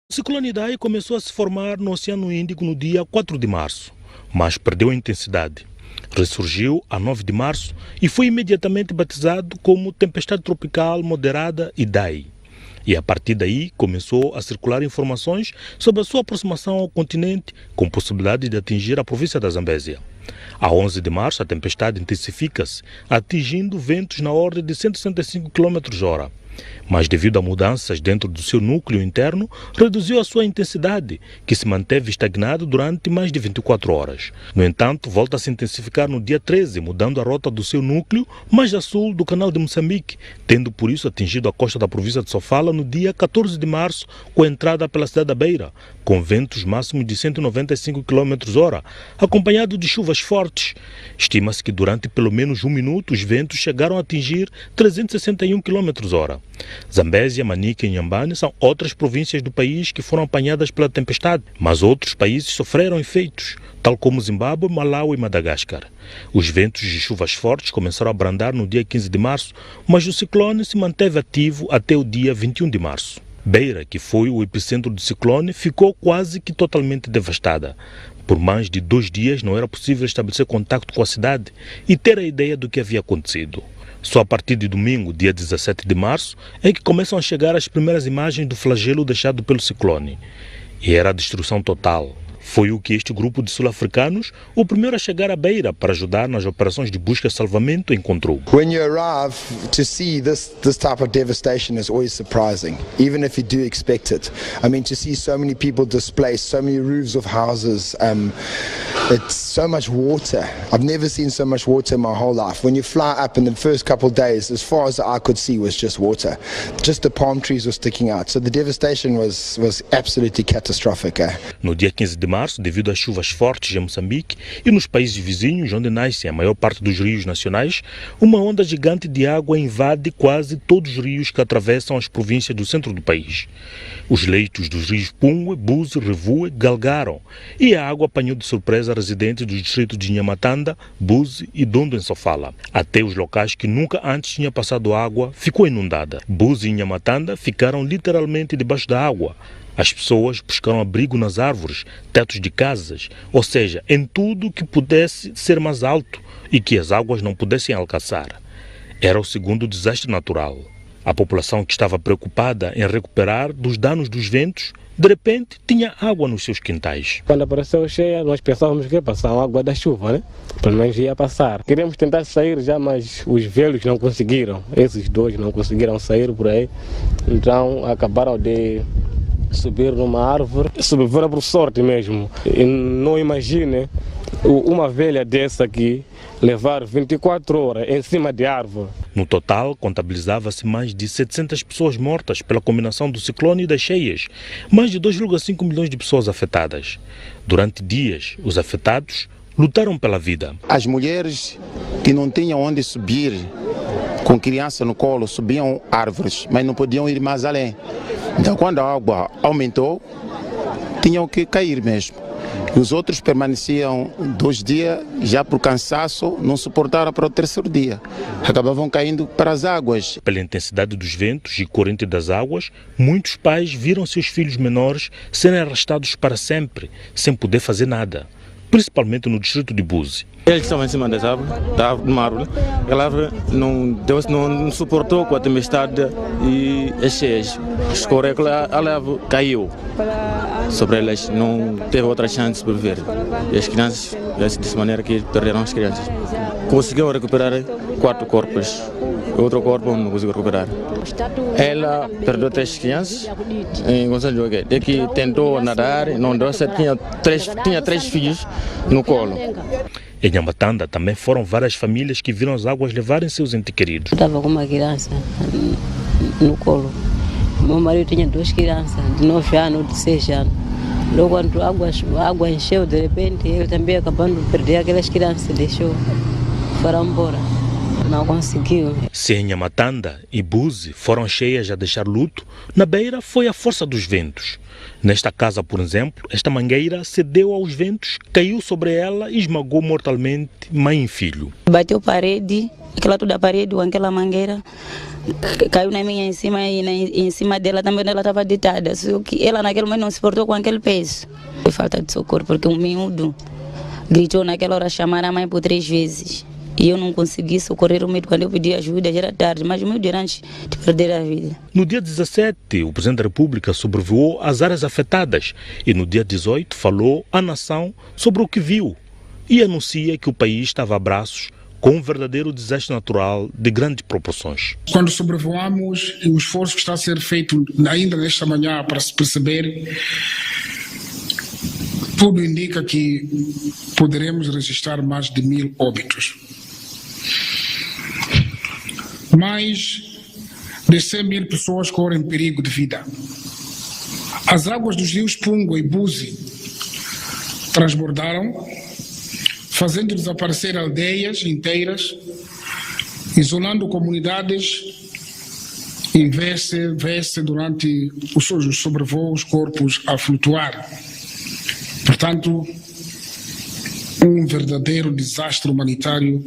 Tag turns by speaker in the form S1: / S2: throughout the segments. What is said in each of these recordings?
S1: O ciclone Idai começou a se formar no Oceano Índico no dia 4 de março, mas perdeu a intensidade. Ressurgiu a 9 de março e foi imediatamente batizado como Tempestade Tropical Moderada Idai. E a partir daí começou a circular informações sobre a sua aproximação ao continente, com possibilidade de atingir a província da Zambésia. A 11 de março, a tempestade intensifica-se, atingindo ventos na ordem de 165 km/h. Mas devido a mudanças dentro do seu núcleo interno, reduziu a sua intensidade, que se manteve estagnado durante mais de 24 horas. No entanto, volta a se intensificar no dia 13, mudando a rota do seu núcleo mais a sul do canal de Moçambique, tendo por isso atingido a costa da província de Sofala no dia 14 de março, com a entrada pela cidade da Beira, com ventos máximos de 195 km/h, acompanhado de chuvas fortes. Estima-se que durante pelo menos um minuto os ventos chegaram a atingir 361 km/h. Zambésia, Manica e Inhambane são outras províncias do país que foram apanhadas pela tempestade, mas outros países sofreram efeitos, tal como Zimbábue, Malawi e Madagascar. Os ventos de chuvas fortes começaram a abrandar no dia 15 de março, mas o ciclone se manteve ativo até o dia 21 de março. Beira, que foi o epicentro do ciclone, ficou quase que totalmente devastada. Por mais de 2 dias não era possível estabelecer contato com a cidade e ter a ideia do que havia acontecido. Só a partir de domingo, dia 17 de março, é que começam a chegar as primeiras imagens do flagelo deixado pelo ciclone. E era a destruição total. Foi o que este grupo de sul-africanos, o primeiro a chegar à Beira para ajudar nas operações de busca e salvamento, encontrou.
S2: When you arrive, to see this type of devastation is always surprising, even if you do expect it. I mean, to see so many people displaced, so many roofs of houses, it's so much water. I've never seen so much water in my whole life. When you fly up in the first couple of days, as far as the eye could see was just water. Just the palm trees were sticking out. So the devastation was absolutely catastrophic.
S1: No dia 15 de março, devido às chuvas fortes em Moçambique e nos países vizinhos, onde nascem a maior parte dos rios nacionais, uma onda gigante de água invade quase todos os rios que atravessam as províncias do centro do país. Os leitos dos rios Pungue, Buzi, Revue galgaram e a água apanhou de surpresa residentes dos distritos de Nhamatanda, Buzi e Dondo em Sofala. Até os locais que nunca antes tinha passado água ficou inundada. Buzi e Nhamatanda ficaram literalmente debaixo da água. As pessoas buscaram abrigo nas árvores, tetos de casas, ou seja, em tudo que pudesse ser mais alto e que as águas não pudessem alcançar. Era o segundo desastre natural. A população que estava preocupada em recuperar dos danos dos ventos, de repente tinha água nos seus quintais.
S3: Quando apareceu cheia, nós pensávamos que ia passar a água da chuva, né? Pelo menos ia passar. Queríamos tentar sair já, mas os velhos não conseguiram. Esses dois não conseguiram sair por aí. Então acabaram de subir numa árvore, sobreviveram por sorte mesmo. E não imagine uma velha dessa aqui levar 24 horas em cima de árvore.
S1: No total, contabilizava-se mais de 700 pessoas mortas pela combinação do ciclone e das cheias, mais de 2,5 milhões de pessoas afetadas. Durante dias, os afetados lutaram pela vida.
S4: As mulheres que não tinham onde subir com criança no colo subiam árvores, mas não podiam ir mais além. Então, quando a água aumentou, tinham que cair mesmo. E os outros permaneciam 2 dias, já por cansaço, não suportaram para o 3º dia. Acabavam caindo para as águas.
S1: Pela intensidade dos ventos e corrente das águas, muitos pais viram seus filhos menores serem arrastados para sempre, sem poder fazer nada, principalmente no distrito de Buzi.
S5: Eles estavam em cima das árvores, de uma árvore. Aquela árvore não suportou com a tempestade e as cheias. Escorreu, a árvore caiu sobre elas, não teve outra chance de sobreviver. E as crianças, dessa maneira que perderam as crianças. Conseguiu recuperar 4 corpos, outro corpo não conseguiu recuperar. Ela perdeu 3 crianças em Gonçalo Jogué. De que tentou nadar, não deu certo, tinha 3 filhos no colo.
S1: Em Nhamatanda também foram várias famílias que viram as águas levarem seus entes queridos.
S6: Eu estava com uma criança no colo. Meu marido tinha 2 crianças, de 9 anos, de 6 anos. Logo quando a água encheu, de repente, ele também acabando de perder aquelas crianças, deixou, foram embora. Não conseguiu.
S1: Senha, Matanda e Buzi foram cheias a deixar luto. Na Beira foi a força dos ventos. Nesta casa, por exemplo, esta mangueira cedeu aos ventos, caiu sobre ela e esmagou mortalmente mãe e filho.
S6: Bateu parede, aquela toda a parede, aquela mangueira, caiu na minha em cima e em cima dela também ela estava deitada. Só que ela naquele momento não se portou com aquele peso. Foi falta de socorro, porque um miúdo gritou naquela hora chamar a mãe por 3 vezes. E eu não consegui socorrer o médico quando eu pedi ajuda, já era tarde, mas o meu dia antes de perder a vida.
S1: No dia 17, o Presidente da República sobrevoou as áreas afetadas e no dia 18 falou à nação sobre o que viu e anuncia que o país estava a braços com um verdadeiro desastre natural de grandes proporções.
S7: Quando sobrevoamos, o esforço que está a ser feito ainda nesta manhã para se perceber, tudo indica que poderemos registrar mais de 1000 óbitos. Mais de 100.000 pessoas correm perigo de vida. As águas dos rios Pungo e Buzi transbordaram, fazendo desaparecer aldeias inteiras, isolando comunidades e vê-se durante os sobrevoos corpos a flutuar. Portanto, um verdadeiro desastre humanitário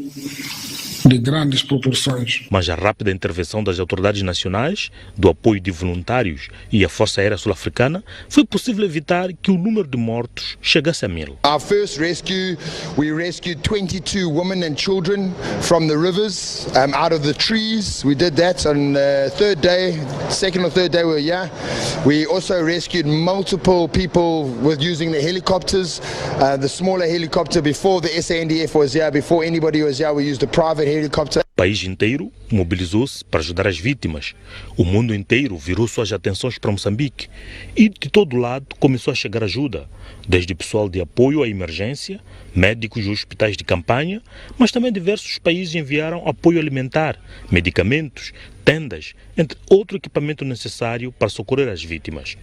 S7: de grandes proporções.
S1: Mas a rápida intervenção das autoridades nacionais, do apoio de voluntários e a Força Aérea Sul-Africana, foi possível evitar que o número de mortos chegasse a 1000.
S2: Our first rescue, we rescued 22 women and children from the rivers, out of the trees. We did that on the second or third day we were here. We also rescued multiple people with using the helicopters, the smaller helicopter before the SANDF was here, before anybody was here, we used a private helicopter.
S1: O país inteiro mobilizou-se para ajudar as vítimas. O mundo inteiro virou suas atenções para Moçambique e de todo lado começou a chegar ajuda, desde pessoal de apoio à emergência, médicos e hospitais de campanha, mas também diversos países enviaram apoio alimentar, medicamentos, tendas, entre outro equipamento necessário para socorrer as vítimas.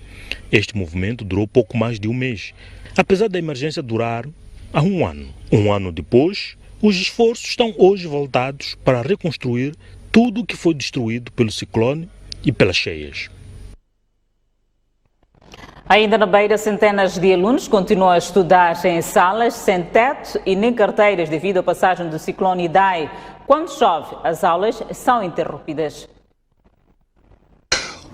S1: Este movimento durou pouco mais de um mês, apesar da emergência durar há um ano. Um ano depois, os esforços estão hoje voltados para reconstruir tudo o que foi destruído pelo ciclone e pelas cheias.
S8: Ainda na Beira, centenas de alunos continuam a estudar em salas sem teto e nem carteiras devido à passagem do ciclone Idai. Quando chove, as aulas são interrompidas.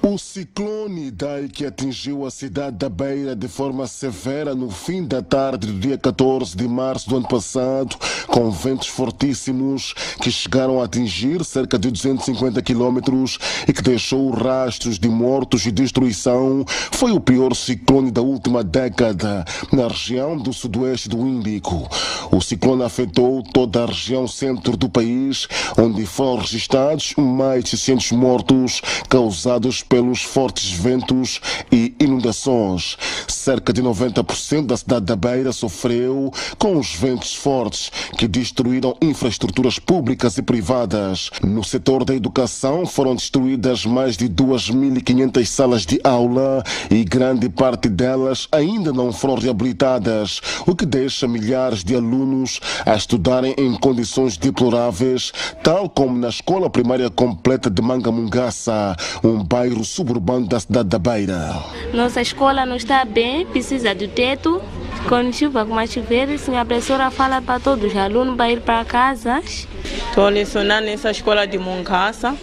S9: O ciclone Idai, que atingiu a cidade da Beira de forma severa no fim da tarde do dia 14 de março do ano passado, com ventos fortíssimos que chegaram a atingir cerca de 250 quilômetros e que deixou rastros de mortos e destruição, foi o pior ciclone da última década na região do sudoeste do Índico. O ciclone afetou toda a região centro do país, onde foram registrados mais de 600 mortos causados pelos fortes ventos e inundações. Cerca de 90% da cidade da Beira sofreu com os ventos fortes que destruíram infraestruturas públicas e privadas. No setor da educação foram destruídas mais de 2.500 salas de aula e grande parte delas ainda não foram reabilitadas, o que deixa milhares de alunos a estudarem em condições deploráveis, tal como na Escola Primária Completa de Mangamungaça, um bairro suburbano da cidade da Beira.
S10: Nossa escola não está bem, precisa do teto. Quando chuva, como a chover, a professora fala para todos os alunos para ir para casa.
S11: Estou lecionando nessa escola de Mungaça,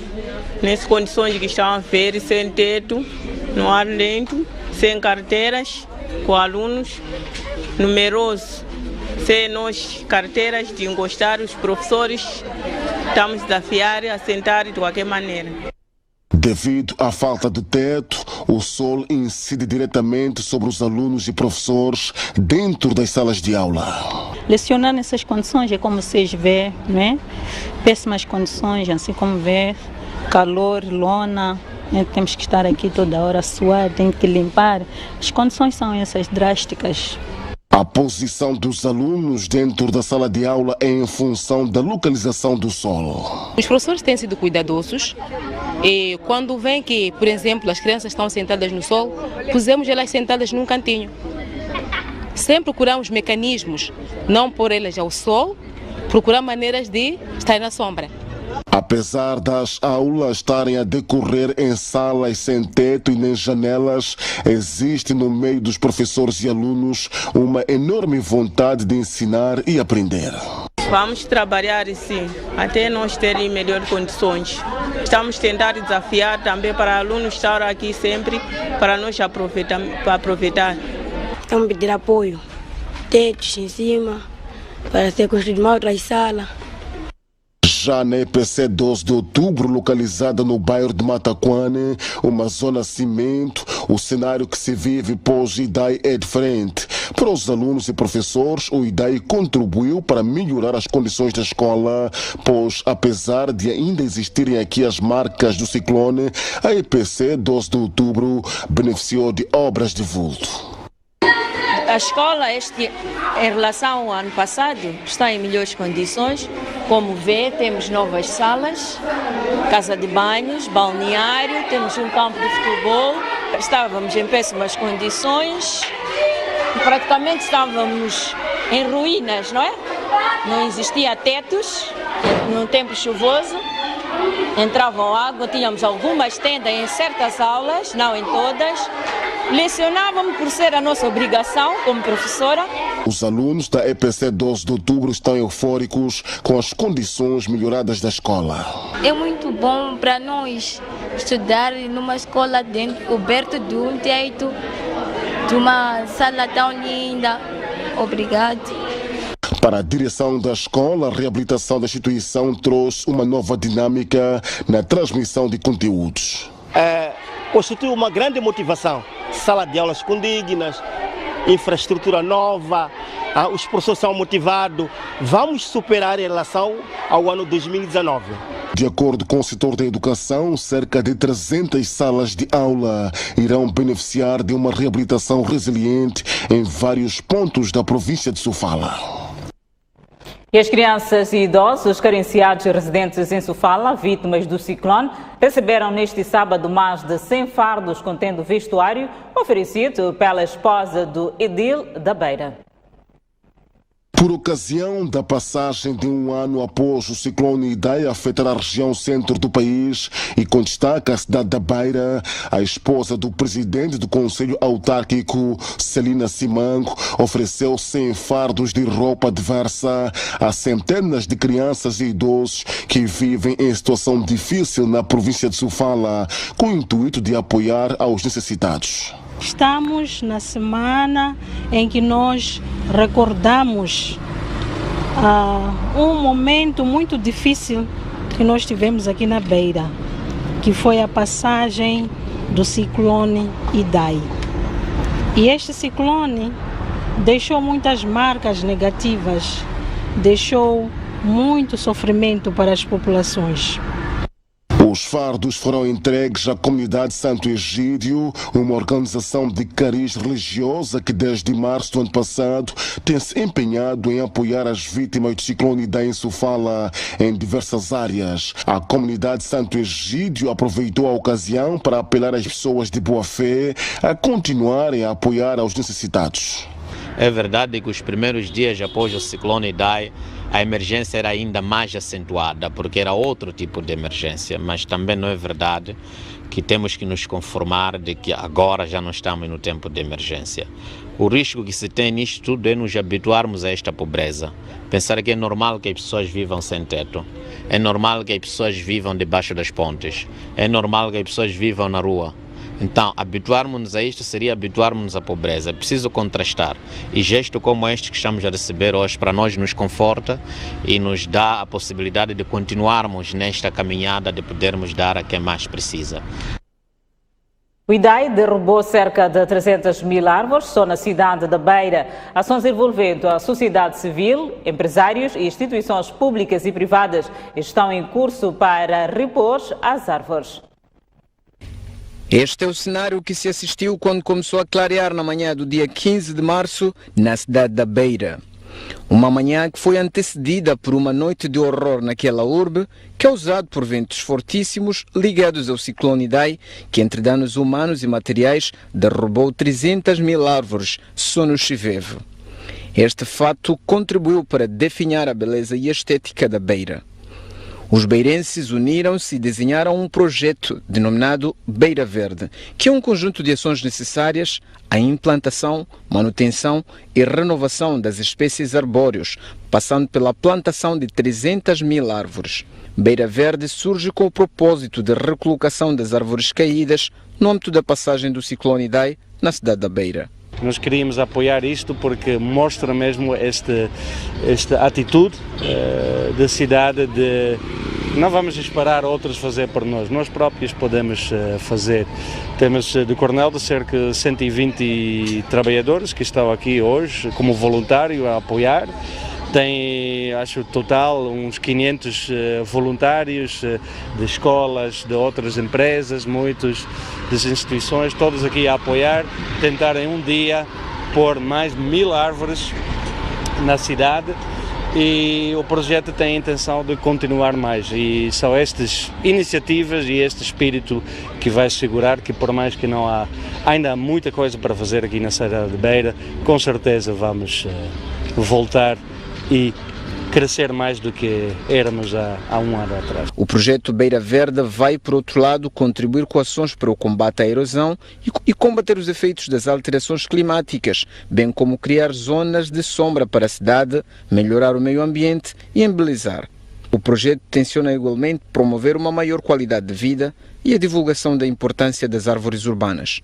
S11: nessas condições que estão a ver, sem teto, no ar lento, sem carteiras, com alunos numerosos, sem nós carteiras de encostar, os professores estamos desafiar a sentar de qualquer maneira.
S9: Devido à falta de teto, o sol incide diretamente sobre os alunos e professores dentro das salas de aula.
S12: Lecionar nessas condições é como vocês vê, não é? Péssimas condições, assim como vê, calor, lona, né? Temos que estar aqui toda hora a suar, tem que limpar. As condições são essas drásticas.
S9: A posição dos alunos dentro da sala de aula é em função da localização do solo.
S13: Os professores têm sido cuidadosos e quando vem que, por exemplo, as crianças estão sentadas no sol, pusemos elas sentadas num cantinho. Sempre procuramos mecanismos, não pôr elas ao sol, procurar maneiras de estar na sombra.
S9: Apesar das aulas estarem a decorrer em salas sem teto e nem janelas, existe no meio dos professores e alunos uma enorme vontade de ensinar e aprender.
S11: Vamos trabalhar sim, até nós terem melhores condições. Estamos tentando desafiar também para alunos estar aqui sempre, para nós aproveitar.
S14: Estamos pedindo apoio, tetos em cima, para ser construído uma outra sala.
S9: Já na EPC 12 de outubro, localizada no bairro de Mataquane, uma zona cimento, o cenário que se vive pós o IDAI é diferente. Para os alunos e professores, o IDAI contribuiu para melhorar as condições da escola, pois apesar de ainda existirem aqui as marcas do ciclone, a EPC 12 de outubro beneficiou de obras de vulto.
S15: A escola, em relação ao ano passado, está em melhores condições. Como vê, temos novas salas, casa de banhos, balneário, temos um campo de futebol. Estávamos em péssimas condições, praticamente estávamos em ruínas, não é? Não existia tetos, num tempo chuvoso, entravam água, tínhamos algumas tendas em certas aulas, não em todas. Lecionávamos por ser a nossa obrigação como professora.
S9: Os alunos da EPC 12 de outubro estão eufóricos com as condições melhoradas da escola.
S10: É muito bom para nós estudar numa escola coberta de um teto, de uma sala tão linda. Obrigado.
S9: Para a direção da escola, a reabilitação da instituição trouxe uma nova dinâmica na transmissão de conteúdos.
S16: Constitui uma grande motivação. Sala de aulas condignas, infraestrutura nova, os professores são motivados. Vamos superar em relação ao ano 2019.
S9: De acordo com o setor da educação, cerca de 300 salas de aula irão beneficiar de uma reabilitação resiliente em vários pontos da província de Sofala.
S8: E as crianças e idosos carenciados residentes em Sofala, vítimas do ciclone, receberam neste sábado mais de 100 fardos contendo vestuário oferecido pela esposa do Edil da Beira.
S9: Por ocasião da passagem de um ano após o ciclone Idai afetar a região centro do país e com destaque a cidade da Beira, a esposa do presidente do Conselho Autárquico, Celina Simango, ofereceu 100 fardos de roupa diversa a centenas de crianças e idosos que vivem em situação difícil na província de Sofala, com o intuito de apoiar aos necessitados.
S12: Estamos na semana em que nós recordamos um momento muito difícil que nós tivemos aqui na Beira, que foi a passagem do ciclone Idai. E este ciclone deixou muitas marcas negativas, deixou muito sofrimento para as populações.
S9: Os fardos foram entregues à comunidade Santo Egídio, uma organização de cariz religiosa que desde março do ano passado tem se empenhado em apoiar as vítimas do ciclone Idai em Sofala em diversas áreas. A comunidade Santo Egídio aproveitou a ocasião para apelar às pessoas de boa fé a continuarem a apoiar aos necessitados.
S17: É verdade que os primeiros dias após o ciclone Idai, a emergência era ainda mais acentuada, porque era outro tipo de emergência, mas também não é verdade que temos que nos conformar de que agora já não estamos no tempo de emergência. O risco que se tem nisto tudo é nos habituarmos a esta pobreza. Pensar que é normal que as pessoas vivam sem teto, é normal que as pessoas vivam debaixo das pontes, é normal que as pessoas vivam na rua. Então, habituarmos-nos a isto seria habituarmos-nos à pobreza. É preciso contrastar. E gesto como este que estamos a receber hoje, para nós nos conforta e nos dá a possibilidade de continuarmos nesta caminhada, de podermos dar a quem mais precisa.
S8: O Idai derrubou cerca de 300 mil árvores só na cidade da Beira. Ações envolvendo a sociedade civil, empresários e instituições públicas e privadas estão em curso para repor as árvores.
S18: Este é o cenário que se assistiu quando começou a clarear na manhã do dia 15 de março na cidade da Beira. Uma manhã que foi antecedida por uma noite de horror naquela urbe, causado por ventos fortíssimos ligados ao ciclone Idai, que entre danos humanos e materiais derrubou 300 mil árvores só no Chivevo. Este fato contribuiu para definhar a beleza e a estética da Beira. Os beirenses uniram-se e desenharam um projeto denominado Beira Verde, que é um conjunto de ações necessárias à implantação, manutenção e renovação das espécies arbóreas, passando pela plantação de 300 mil árvores. Beira Verde surge com o propósito de recolocação das árvores caídas no âmbito da passagem do ciclone Idai na cidade da Beira.
S19: Nós queríamos apoiar isto porque mostra mesmo esta atitude da cidade de não vamos esperar outros fazer por nós próprios podemos fazer. Temos de Coronel de cerca de 120 trabalhadores que estão aqui hoje como voluntário a apoiar. Tem, acho, total uns 500 voluntários de escolas, de outras empresas, muitos das instituições, todos aqui a apoiar, tentar em um dia pôr mais de 1000 árvores na cidade e o projeto tem a intenção de continuar mais e são estas iniciativas e este espírito que vai assegurar que por mais que não há, ainda há muita coisa para fazer aqui na cidade de Beira, com certeza vamos voltar e crescer mais do que éramos há um ano atrás.
S18: O projeto Beira Verde vai, por outro lado, contribuir com ações para o combate à erosão e combater os efeitos das alterações climáticas, bem como criar zonas de sombra para a cidade, melhorar o meio ambiente e embelezar. O projeto tenciona igualmente promover uma maior qualidade de vida e a divulgação da importância das árvores urbanas.